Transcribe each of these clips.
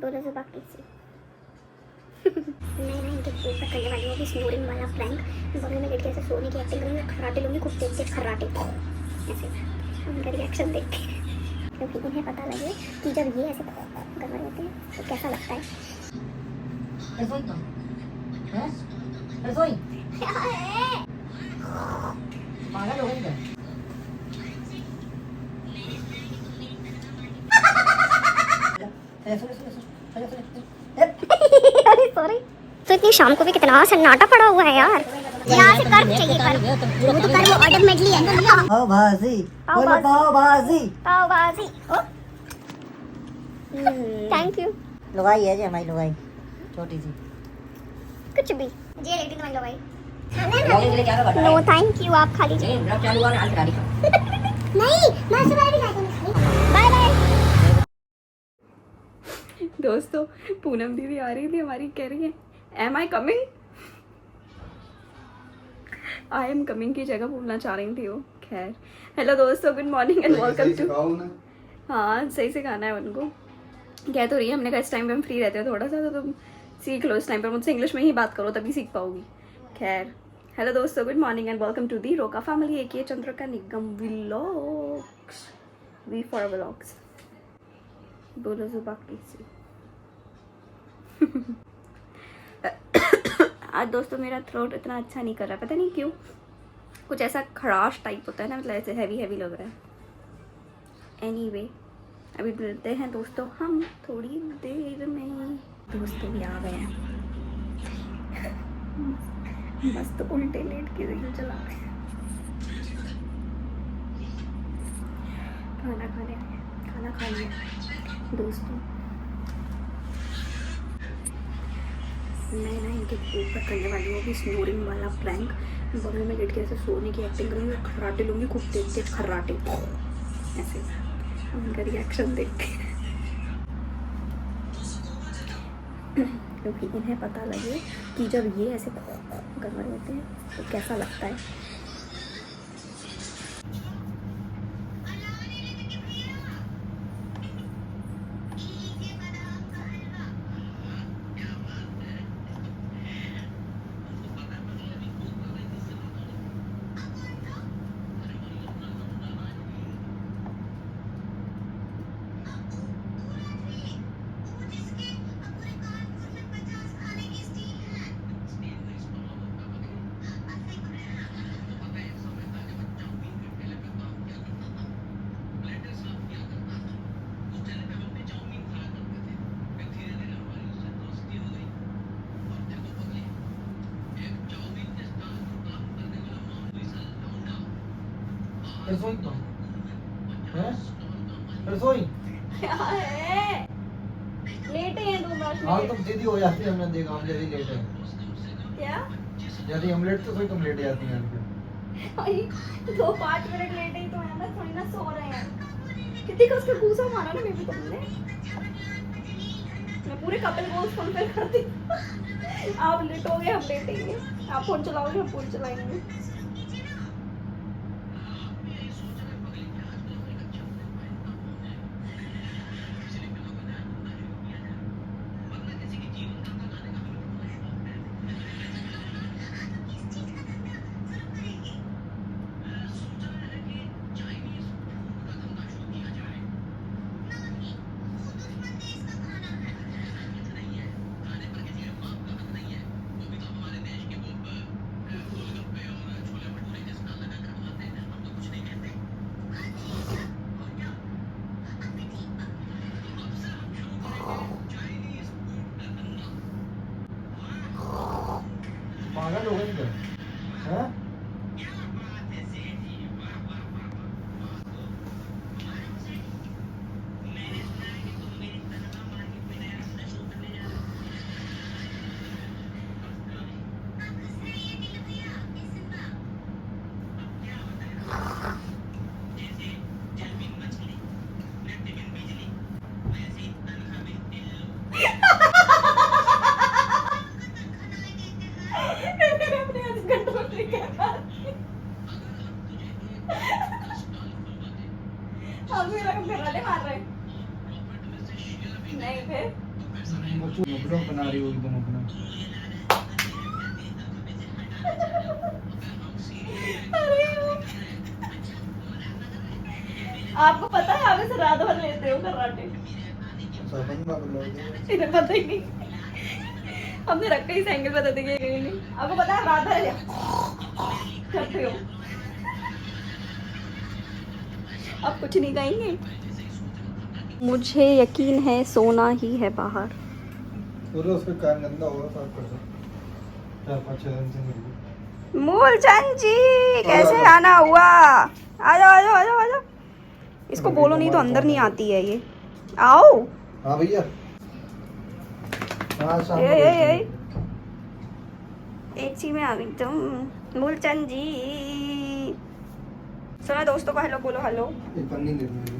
दोनों से बाकी से नहीं नहीं इनके ऊपर करने वाली हूँ भी स्नोरिंग वाला प्रैंक। बगल में लेट के ऐसे सोने की एक्टिंग करूँगी, खर्राटे लूँगी, खूब तेज तेज खर्राटे ऐसे। उनका रिएक्शन देखते हैं क्योंकि उन्हें पता लगे कि जब ये ऐसे कर रहे होते हैं तो कैसा लगता है। पागल हो गई क्या? सॉरी। तो इतनी शाम को भी कितना सन्नाटा पड़ा हुआ है यार। यहाँ से कर्व चाहिए कर्व। वो तो कर्व ऑटोमेटिकली है। पाव भाजी, बोलो पाव भाजी। पाव भाजी। Thank you. लुगाई है जी हमारी लुगाई, छोटी सी। कुछ भी जे लेटी तुम्हारी लो भाई। लॉगिंग के लिए क्या कर? नो थैंक यू, आप खा लीजिए। ब्लॉग चालू हुआ हाल गाड़ी का। नहीं मैं सुबह भी खाती हूँ। Bye bye. दोस्तों पूनम दीदी आ रही थी हमारी, कह रही है am I coming, I am coming की जगह बोलना चाह रही थी वो। खैर हेलो दोस्तों, good morning and welcome to. हाँ सही से खाना है उनको, कह तो रही है। हमने कहा इस टाइम पे हम फ्री रहते हैं थोड़ा सा, तो तुम सीख लो इस टाइम पर, मुझसे इंग्लिश में ही बात करो तभी सीख पाओगी। खैर हेलो दोस्तों, good morning and welcome to the Roka family AK Chandrika Nigam vlogs, V for vlogs. बोलो जो बाकी से। आज दोस्तों मेरा थ्रोट इतना अच्छा नहीं कर रहा, पता नहीं क्यों, कुछ ऐसा खराश टाइप होता है ना, मतलब ऐसे हैवी हैवी लग रहा है। एनीवे अभी मिलते हैं दोस्तों हम थोड़ी देर में। दोस्तों भी आ गए हैं, मस्त उल्टे लेट के रील चला रहे हैं। खाना खा लिया दोस्तों। मैं ना इनके ऊपर करने वाली हूँ भी स्नोरिंग वाला प्रैंक। बगल में लेट के ऐसे सोने की एक्टिंग करूँगी, खर्राटे लूँगी, खूब तेज तेज खर्राटे ऐसे। उनका रिएक्शन देखते हैं क्योंकि उन्हें पता लगे कि जब ये ऐसे कर रहे होते हैं तो कैसा लगता है। रसोई तो हैं? रसोई क्या है? लेटे हैं 2 बार। हाँ तुम सीधी हो जाती है, हमने देखा हम जल्दी लेट है। क्या? यदि हम लेट तो सोई तुम लेट जाती हैं फिर। भाई 2-5 मिनट लेटे ही तो है ना, थोड़ी ना सो रहे हैं। कितनी का उसका घूसा मारा ना बेबी तुमने। मैं पूरे कपल गोल्स फुलफिल करती। आप लेटोगे हम लेटेंगे, आप फोन चलाओगे हम फोन चलाएंगे। पागल हो गई क्या? हैं? अपने हस्बैंड को लेकर ब्लॉग बना रही होगी तुम अपना। आपको पता है आप इसे रात भर लेते हो कराटे? इन्हें पता ही नहीं। हमने रखा ही साइकिल बता देंगे नहीं। आपको पता है रात भर करते हो। अब कुछ नहीं कहेंगे। मुझे यकीन है सोना ही है बाहर। पूरा उसका कान गंदा होगा, साफ कर दो। 4-5 दिन से मिल गई। मूलचंद जी कैसे आना हुआ? आ जाओ आ जाओ आ जाओ आ जाओ। इसको बोलो नहीं तो अंदर नहीं आती है ये। आओ। हाँ भैया। हाँ शाम ए एक चीज में आ गई तुम। मूलचंद जी सोना दोस्तों को हेलो बोलो। हेलो। ये पन्नी दे दो।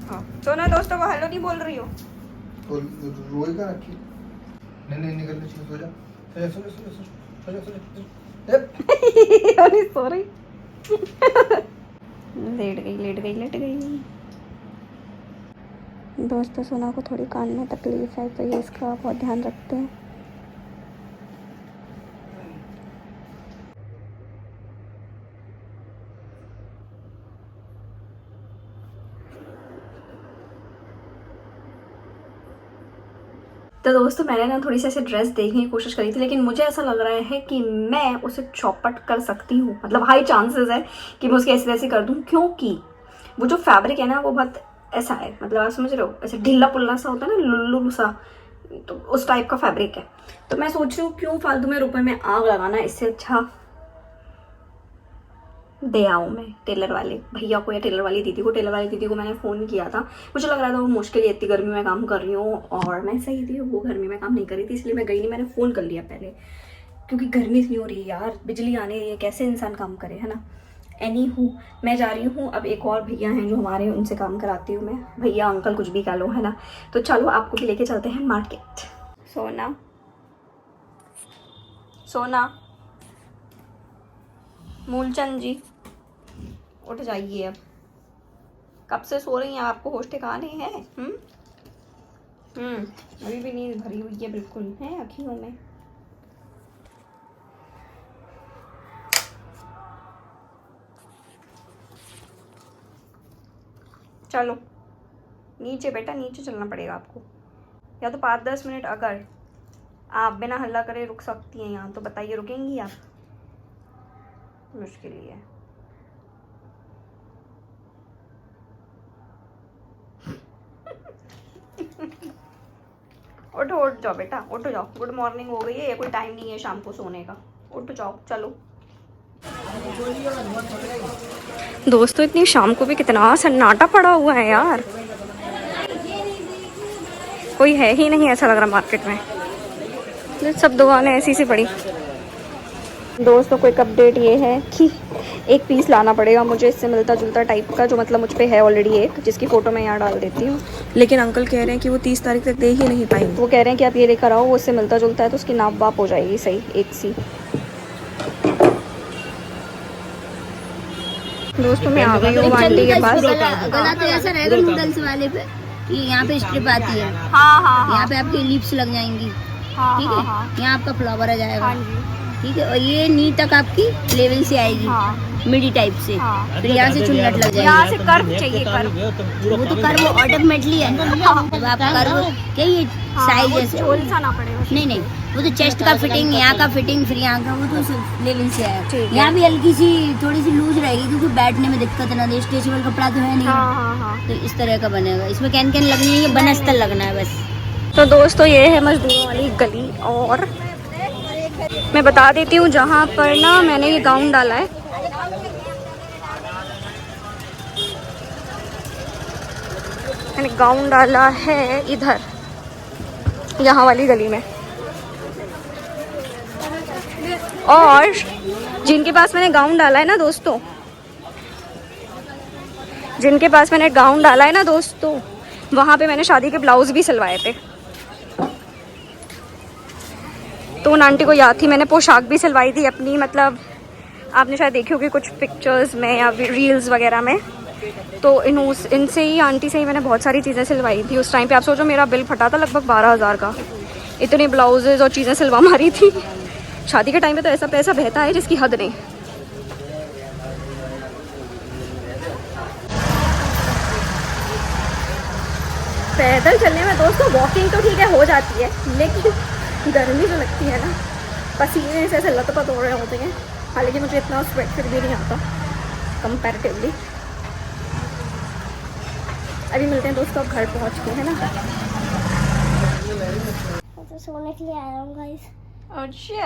हाँ सोना दोस्तों को हेलो नहीं बोल रही हो? तो रोई का रखी। नहीं निकलने चाहिए। सो जा सो जा। सॉरी। लेट गई। दोस्तों सोना को थोड़ी कान में तकलीफ है तो ये इसका बहुत ध्यान रखते हैं। तो दोस्तों मैंने ना थोड़ी सी ऐसे ड्रेस देखने की कोशिश करी थी, लेकिन मुझे ऐसा लग रहा है कि मैं उसे चौपट कर सकती हूँ। मतलब हाई चांसेस है कि मैं उसकी ऐसे वैसे कर दूँ, क्योंकि वो जो फैब्रिक है ना वो बहुत ऐसा है, मतलब आप समझ रहे हो, ऐसे ढीला पुल्ला सा होता है ना, लुल्लू सा, तो उस टाइप का फैब्रिक है। तो मैं सोच रही हूँ क्यों फालतू में रुपए में आग लगाना, इससे अच्छा दे आऊँ मैं टेलर वाले भैया को या टेलर वाली दीदी को मैंने फ़ोन किया था। मुझे लग रहा था वो मुश्किल, इतनी गर्मी में काम कर रही हूँ और मैं सही थी, वो गर्मी में काम नहीं कर रही थी, इसलिए मैं गई नहीं। मैंने फ़ोन कर लिया पहले, क्योंकि गर्मी इतनी हो रही है यार, बिजली आने रही है, कैसे इंसान काम करे, है ना। एनी हूँ मैं जा रही हूँ। अब एक और भैया हैं जो हमारे, उनसे काम कराती हूँ मैं, भैया अंकल कुछ भी कह लो, है ना। तो चलो आपको भी लेके चलते हैं मार्केट। सोना मूलचंद जी उठ जाइए, अब कब से सो रही हैं, आपको होश ठिकाने हैं? अभी भी नींद भरी हुई है बिल्कुल, है अखियों में। चलो नीचे बेटा, नीचे चलना पड़ेगा आपको, या तो 5-10 मिनट अगर आप बिना हल्ला करे रुक सकती हैं यहाँ तो बताइए, रुकेंगी आप? मुश्किल ही है। उठ जाओ बेटा, उठ जाओ, गुड मॉर्निंग हो गई है, ये कोई टाइम नहीं है शाम को सोने का, उठ जाओ चलो। दोस्तों इतनी शाम को भी कितना सन्नाटा पड़ा हुआ है यार, कोई है ही नहीं ऐसा लग रहा मार्केट में, सब दुकानें ऐसी सी पड़ी। दोस्तों को एक अपडेट ये है कि एक पीस लाना पड़ेगा मुझे इससे मिलता जुलता टाइप का, जो मतलब मुझ पे है ऑलरेडी एक, जिसकी फ़ोटो मैं यहाँ डाल देती हूँ। लेकिन अंकल कह रहे हैं कि वो 30 तारीख तक दे ही नहीं पाएंगे। वो कह रहे हैं कि आप ये लेकर आओ, वो उससे मिलता जुलता है तो उसकी नाप वाप हो जाएगी सही एक सी। दोस्तों मैं आ गई हूँ आंटी के पास। गला तो ऐसा रहेगा नूडल्स वाले पे कि यहाँ पे स्ट्रिप आती है, हाँ, यहाँ पे आपकी लिप्स लग जाएंगी, ठीक है, यहाँ आपका फ्लावर आ जाएगा, ठीक है, और ये नी तक आपकी लेवल से आएगी, मिडी टाइप से, फिर यहाँ से चुन्नट लग जाएगी, यहाँ से कर्व चाहिए, कर्व। वो तो कर्व ऑटोमेटिकली है, जब आप कर्व क्या ये साइज जैसे ना पड़ेगा। नहीं वो तो चेस्ट का फिटिंग, यहाँ का फिटिंग, फिर यहाँ का, वो तो लेवल से आएगा। यहाँ भी हल्की सी थोड़ी सी लूज रहेगी क्योंकि बैठने में दिक्कत ना दे, स्ट्रेचेबल कपड़ा तो है नहीं, तो इस तरह का बनेगा। इसमें कैन लगनी है, बनस्तर लगना है बस। तो दोस्तों ये है मजदूरों वाली गली, और मैं बता देती हूँ जहाँ पर ना मैंने ये गाउन डाला है, मैंने गाउन डाला है इधर यहाँ वाली गली में, और जिनके पास मैंने गाउन डाला है ना दोस्तों, जिनके पास मैंने गाउन डाला है ना दोस्तों, वहाँ पे मैंने शादी के ब्लाउज भी सिलवाए थे। तो उन आंटी को याद थी, मैंने पोशाक भी सिलवाई थी अपनी, मतलब आपने शायद देखी होगी कुछ पिक्चर्स में या रील्स वगैरह में। तो इनसे ही, आंटी से ही मैंने बहुत सारी चीज़ें सिलवाई थी उस टाइम पे। आप सोचो मेरा बिल फटा था लगभग 12,000 का, इतनी ब्लाउजेज और चीज़ें सिलवा मारी थी। शादी के टाइम पे तो ऐसा पैसा बहता है जिसकी हद नहीं। पैदल चलने में दोस्तों वॉकिंग तो ठीक है हो जाती है, लेकिन गर्मी जो लगती है ना, पसीने से ऐसे लतपत हो रहे होते हैं। हालांकि मुझे इतना स्वेट फिर भी नहीं आता कंपैरेटिवली। अभी मिलते हैं दोस्तों, अब घर पहुंच के, है ना। तो सोने के लिए आया हूँ गाइस। अच्छा,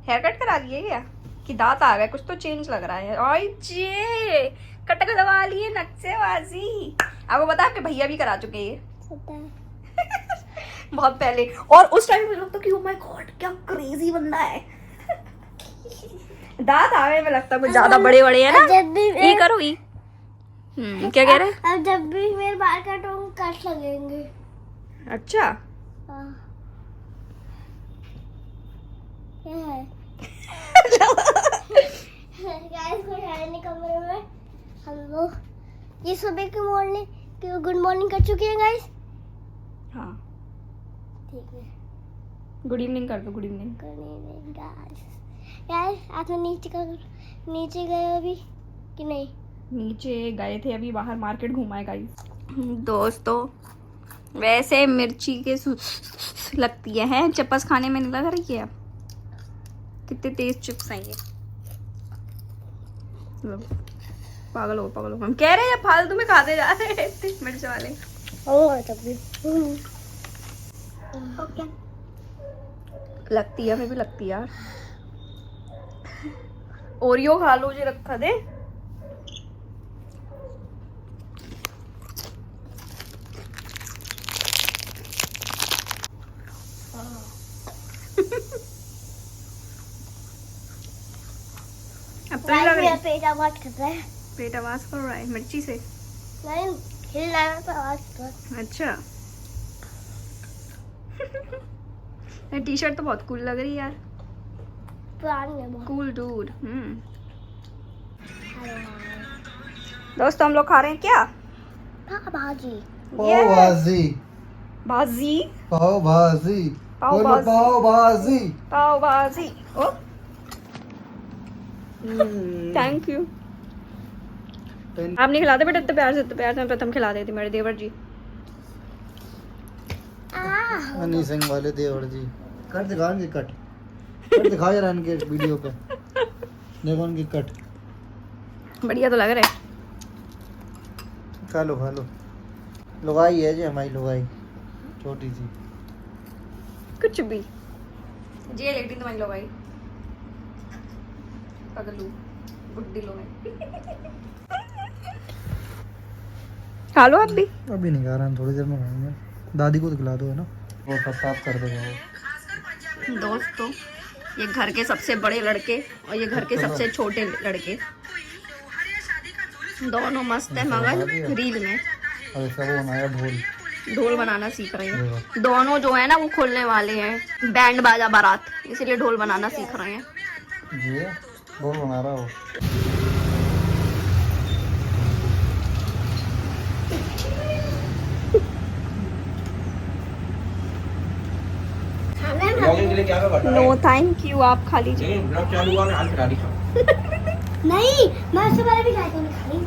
हेयर कट करा लिए क्या कि दांत आ गए? कुछ तो चेंज लग रहा है। ओए जे कट करवा लिए, नक्शेबाजी। आपको पता है आपके भैया भी करा चुके हैं बहुत पहले। और उस टाइम मुझे लगता कि ओ माय गॉड क्या क्रेजी बंदा है। दांत आ गए, में लगता है कुछ ज्यादा बड़े बड़े है ना। जब भी ये करो ही। क्या कह रहे हैं? अब जब भी मेरे बाल काटूंगी कट लगेंगे। अच्छा क्या है गाइस, कोई है नहीं कमरे में। हम लोग ये सुबह की मॉर्निंग गुड मॉर्निंग कर चुके हैं गाइस। हाँ ठीक है, गुड इवनिंग कर दो। Good evening. Good evening guys. Guys आज मैं नीचे गए अभी कि नहीं? नीचे गए थे अभी, बाहर मार्केट घुमाए गाइस। दोस्तों वैसे मिर्ची के लगती है, चप्पस खाने में नहीं लग रही है। कितने तेज चिप्स हैं ये। लो, पागल हो हम कह रहे हैं फालतू में खाते जा रहे हैं इतने मिर्च वाले। ओके लगती है, हमें भी लगती है यार। ओरियो खा लो जी, रखा दे। अब तो नहीं लग रही। पेट आवाज कर रहा है। पेट आवाज कर रहा है मिर्ची से। नहीं हिल रहा है तो आवाज कर। अच्छा टी शर्ट तो बहुत कूल लग रही है यार। पुरानी है बहुत। Cool dude. दोस्तों हम लोग खा रहे हैं क्या? भाजी। पाव भाजी। भाजी। पाव भाजी। पाव भाजी। पाव भाजी। पाव भाजी। ओ थैंक यू। आप नहीं खिलाते बेटा इतने प्यार से प्रथम खिला देती मेरे देवर जी। हनी सिंह वाले देवर जी। कट दिखा इनकी कट दिखा यार इनके वीडियो पे। देखो इनकी कट बढ़िया तो लग रहा है। खा लो लुगाई है जी हमारी लुगाई, छोटी सी। कुछ भी जे लेटी तुम्हारी लोग आई पगलू गुड्डी लोग खा लो आप भी। अभी नहीं खा रहा हूँ, थोड़ी देर में खाऊंगा। दादी को तो खिला दो है ना, वो साफ कर देगा वो। दोस्तों ये घर के सबसे बड़े लड़के और ये घर के सबसे छोटे लड़के दोनों मस्त है मगन रील में। और इसका वो बनाया ढोल बनाना सीख रहे हैं दोनों। जो है ना वो खोलने वाले हैं बैंड बाजा बारात, इसीलिए ढोल बनाना सीख रहे हैं। ये ढोल बना रहा हो। नो थैंक यू, आप खा लीजिए। नहीं मैं उससे पहले भी खाई थी, खाई।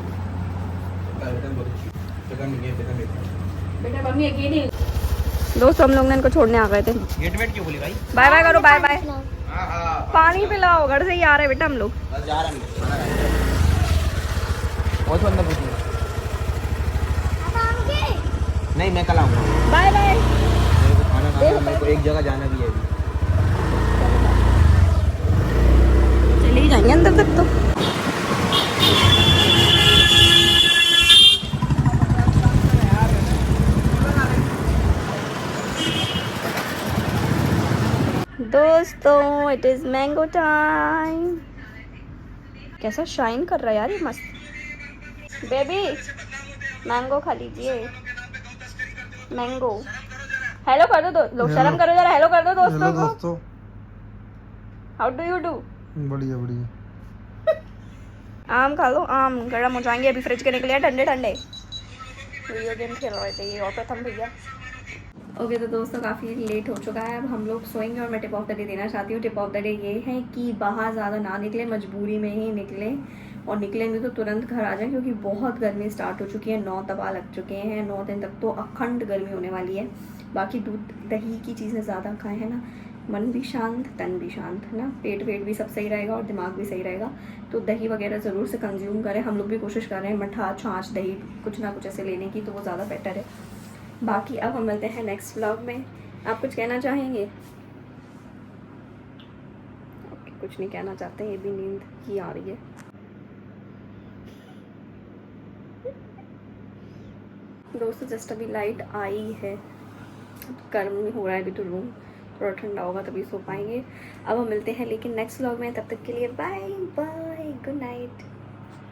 दोस्त हम लोग ने इनको छोड़ने आ गए थे। गेट वेट क्यों बोली भाई? बाय बाय करो, बाय बाय। पानी पिलाओ, घर से ही आ रहे बेटा हम लोग। जा रहे हैं बहुत अंदर पूछिए। नहीं मैं कल आऊंगा। Bye bye. मेरे को खाना खाना, मेरे को एक जगह जाना भी है अभी। चले ही जाएंगे अंदर तक तो। दोस्तों इट इज मैंगो टाइम। कैसा शाइन कर रहा है यार ये मस्त। बेबी मैंगो खा लीजिए। मैंगो हेलो कर दो लोग, शर्म करो जरा। हेलो कर दो दोस्तों को। How do you do? बढ़िया बढ़िया। आम खा लो, आम गर्म हो जाएंगे, अभी फ्रिज के निकले हैं ठंडे ठंडे। वीडियो गेम खेल रहे थे ये और प्रथम भैया। ओके तो दोस्तों काफ़ी लेट हो चुका है, अब हम लोग सोएंगे और मैं टिप ऑफ द डे देना चाहती हूँ। टिप ऑफ द डे ये है कि बाहर ज़्यादा ना निकले, मजबूरी में ही निकले, और निकलेंगे तो तुरंत घर आ जाएं क्योंकि बहुत गर्मी स्टार्ट हो चुकी है। 9 तपा लग चुके हैं, 9 दिन तक तो अखंड गर्मी होने वाली है। बाकी दूध दही की चीज़ें ज़्यादा खाएं, है ना, मन भी शांत तन भी शांत, है ना, पेट वेट भी सब सही रहेगा और दिमाग भी सही रहेगा। तो दही वगैरह ज़रूर से कंज्यूम करें, हम लोग भी कोशिश कर रहे हैं मठा छाछ दही कुछ ना कुछ ऐसे लेने की, तो वो ज़्यादा बेटर है। बाकी अब हम मिलते हैं नेक्स्ट व्लॉग में। आप कुछ कहना चाहेंगे? ओके, कुछ नहीं कहना चाहते, ये भी नींद ही आ रही है। दोस्तों जस्ट अभी लाइट आई है, गर्म हो रहा है अभी तो रूम, थोड़ा ठंडा होगा तभी सो पाएंगे। अब हम मिलते हैं लेकिन नेक्स्ट व्लॉग में, तब तक के लिए बाय बाय, गुड नाइट।